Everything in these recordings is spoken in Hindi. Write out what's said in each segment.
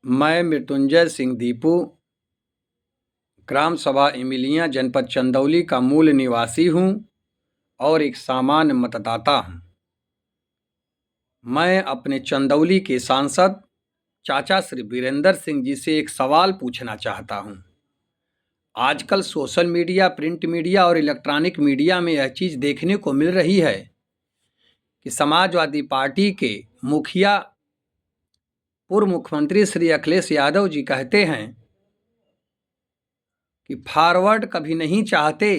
मैं मृत्युंजय सिंह दीपू, ग्राम सभा इमिलियां, जनपद चंदौली का मूल निवासी हूं और एक सामान्य मतदाता हूं। मैं अपने चंदौली के सांसद चाचा श्री वीरेंद्र सिंह जी से एक सवाल पूछना चाहता हूं। आजकल सोशल मीडिया, प्रिंट मीडिया और इलेक्ट्रॉनिक मीडिया में यह चीज़ देखने को मिल रही है कि समाजवादी पार्टी के मुखिया, पूर्व मुख्यमंत्री श्री अखिलेश यादव जी कहते हैं कि फॉरवर्ड कभी नहीं चाहते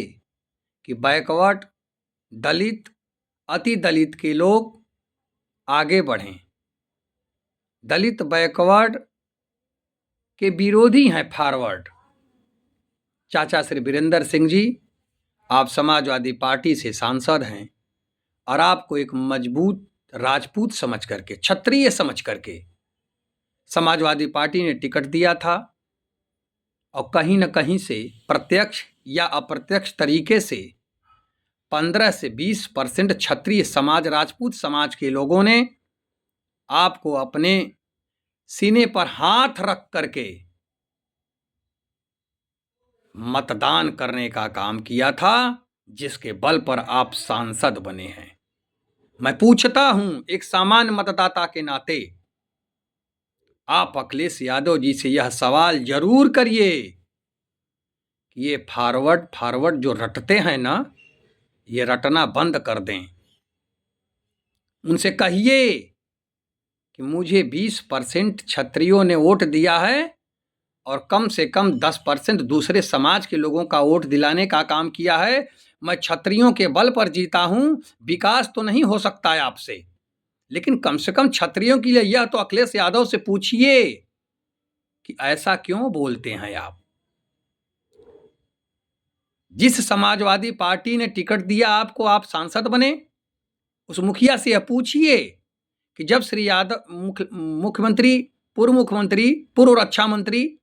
कि बैकवर्ड, दलित, अति दलित के लोग आगे बढ़ें। दलित बैकवर्ड के विरोधी हैं फॉरवर्ड। चाचा श्री वीरेंद्र सिंह जी, आप समाजवादी पार्टी से सांसद हैं और आपको एक मजबूत राजपूत समझ करके, क्षत्रिय समझ करके समाजवादी पार्टी ने टिकट दिया था और कहीं न कहीं से प्रत्यक्ष या अप्रत्यक्ष तरीके से 15 से 20% क्षत्रिय समाज, राजपूत समाज के लोगों ने आपको अपने सीने पर हाथ रख करके मतदान करने का काम किया था, जिसके बल पर आप सांसद बने हैं। मैं पूछता हूं एक सामान्य मतदाता के नाते, आप अखिलेश यादव जी से यह सवाल जरूर करिए कि ये फॉरवर्ड जो रटते हैं ना, ये रटना बंद कर दें। उनसे कहिए कि मुझे 20% क्षत्रियों ने वोट दिया है और कम से कम 10% दूसरे समाज के लोगों का वोट दिलाने का काम किया है। मैं क्षत्रियों के बल पर जीता हूं। विकास तो नहीं हो सकता है आपसे, लेकिन कम से कम क्षत्रियों के लिए यह तो अखिलेश यादव से पूछिए कि ऐसा क्यों बोलते हैं आप। जिस समाजवादी पार्टी ने टिकट दिया आपको, आप सांसद बने, उस मुखिया से यह पूछिए कि जब श्री यादव मुख्यमंत्री, पूर्व रक्षा मंत्री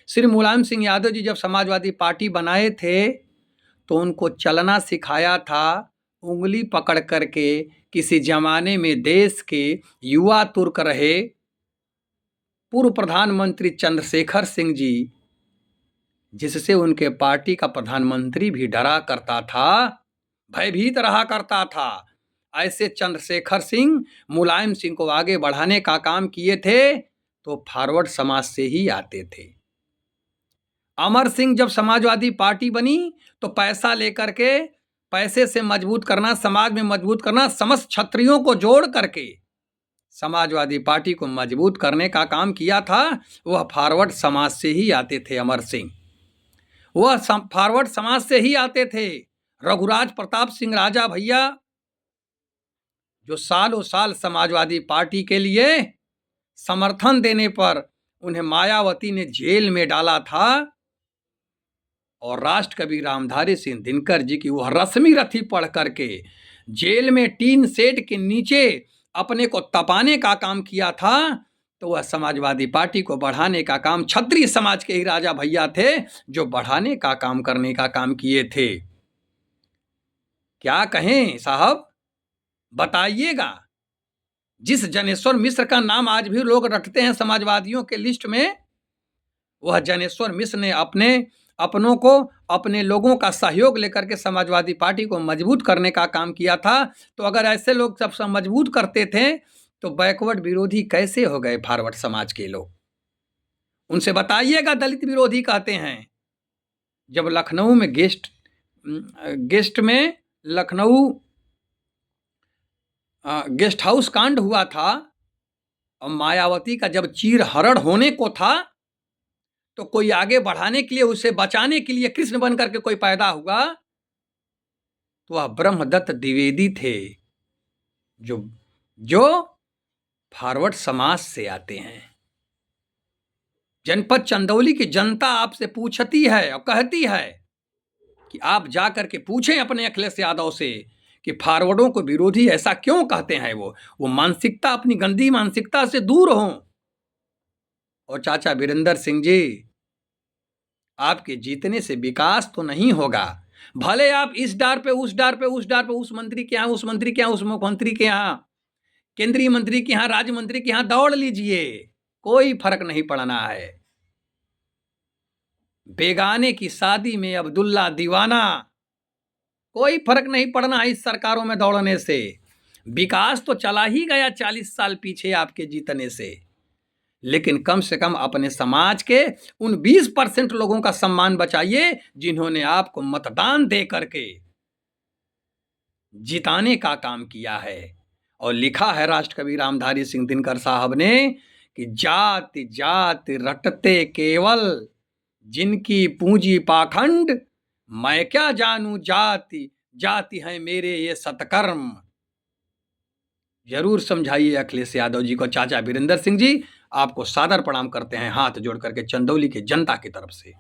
श्री मुलायम सिंह यादव जी जब समाजवादी पार्टी बनाए थे तो उनको चलना सिखाया था उंगली पकड़ करके। किसी जमाने में देश के युवा तुर्क रहे पूर्व प्रधानमंत्री चंद्रशेखर सिंह जी, जिससे उनके पार्टी का प्रधानमंत्री भी डरा करता था, भयभीत रहा करता था। ऐसे चंद्रशेखर सिंह मुलायम सिंह को आगे बढ़ाने का काम किए थे तो फॉरवर्ड समाज से ही आते थे। अमर सिंह जब समाजवादी पार्टी बनी तो पैसा लेकर के, पैसे से मजबूत करना, समाज में मजबूत करना, समस्त क्षत्रियों को जोड़ करके समाजवादी पार्टी को मजबूत करने का काम किया था। वह फॉरवर्ड समाज से ही आते थे। अमर सिंह वह फॉरवर्ड समाज से ही आते थे। रघुराज प्रताप सिंह राजा भैया, जो सालों साल समाजवादी पार्टी के लिए समर्थन देने पर उन्हें मायावती ने जेल में डाला था और राष्ट्र कवि रामधारी सिंह दिनकर जी की वह रस्मी रथी पढ़ करके जेल में टीन शेड के नीचे अपने को तपाने का काम किया था, तो वह समाजवादी पार्टी को बढ़ाने का काम क्षत्रिय समाज के ही राजा भैया थे जो बढ़ाने का काम करने का काम किए थे। क्या कहें साहब, बताइएगा। जिस जनेश्वर मिश्र का नाम आज भी लोग रखते हैं समाजवादियों के लिस्ट में, वह जनेश्वर मिश्र ने अपनों को, अपने लोगों का सहयोग लेकर के समाजवादी पार्टी को मजबूत करने का काम किया था। तो अगर ऐसे लोग सब मजबूत करते थे तो बैकवर्ड विरोधी कैसे हो गए फॉरवर्ड समाज के लोग? उनसे बताइएगा। दलित विरोधी कहते हैं। जब लखनऊ में गेस्ट में लखनऊ गेस्ट हाउस कांड हुआ था और मायावती का जब चीरहरण होने को था तो कोई आगे बढ़ाने के लिए, उसे बचाने के लिए कृष्ण बन करके कोई पैदा हुआ तो वह ब्रह्मदत्त द्विवेदी थे, जो फॉरवर्ड समाज से आते हैं। जनपद चंदौली की जनता आपसे पूछती है और कहती है कि आप जाकर के पूछें अपने अखिलेश यादव से कि फॉरवर्डों को विरोधी ऐसा क्यों कहते हैं। वो मानसिकता, अपनी गंदी मानसिकता से दूर हों। और चाचा वीरेंद्र सिंह जी, आपके जीतने से विकास तो नहीं होगा। भले आप इस डार पे उस डार पे उस डार पे, उस मंत्री के यहाँ, उस मंत्री के यहाँ, उस मुख्यमंत्री के यहाँ, केंद्रीय मंत्री के यहाँ, राज्य मंत्री के यहाँ दौड़ लीजिए, कोई फर्क नहीं पड़ना है। बेगाने की शादी में अब्दुल्ला दीवाना, कोई फर्क नहीं पड़ना है इस सरकारों में दौड़ने से। विकास तो चला ही गया 40 साल पीछे आपके जीतने से, लेकिन कम से कम अपने समाज के उन 20% लोगों का सम्मान बचाइए जिन्होंने आपको मतदान दे करके जिताने का काम किया है। और लिखा है राष्ट्र कवि रामधारी सिंह दिनकर साहब ने कि जाति जाति रटते केवल, जिनकी पूंजी पाखंड, मैं क्या जानूं जाति, जाति है मेरे ये सतकर्म। जरूर समझाइए अखिलेश यादव जी को। चाचा वीरेंद्र सिंह जी, आपको सादर प्रणाम करते हैं हाथ जोड़ करके चंदौली की जनता की तरफ से।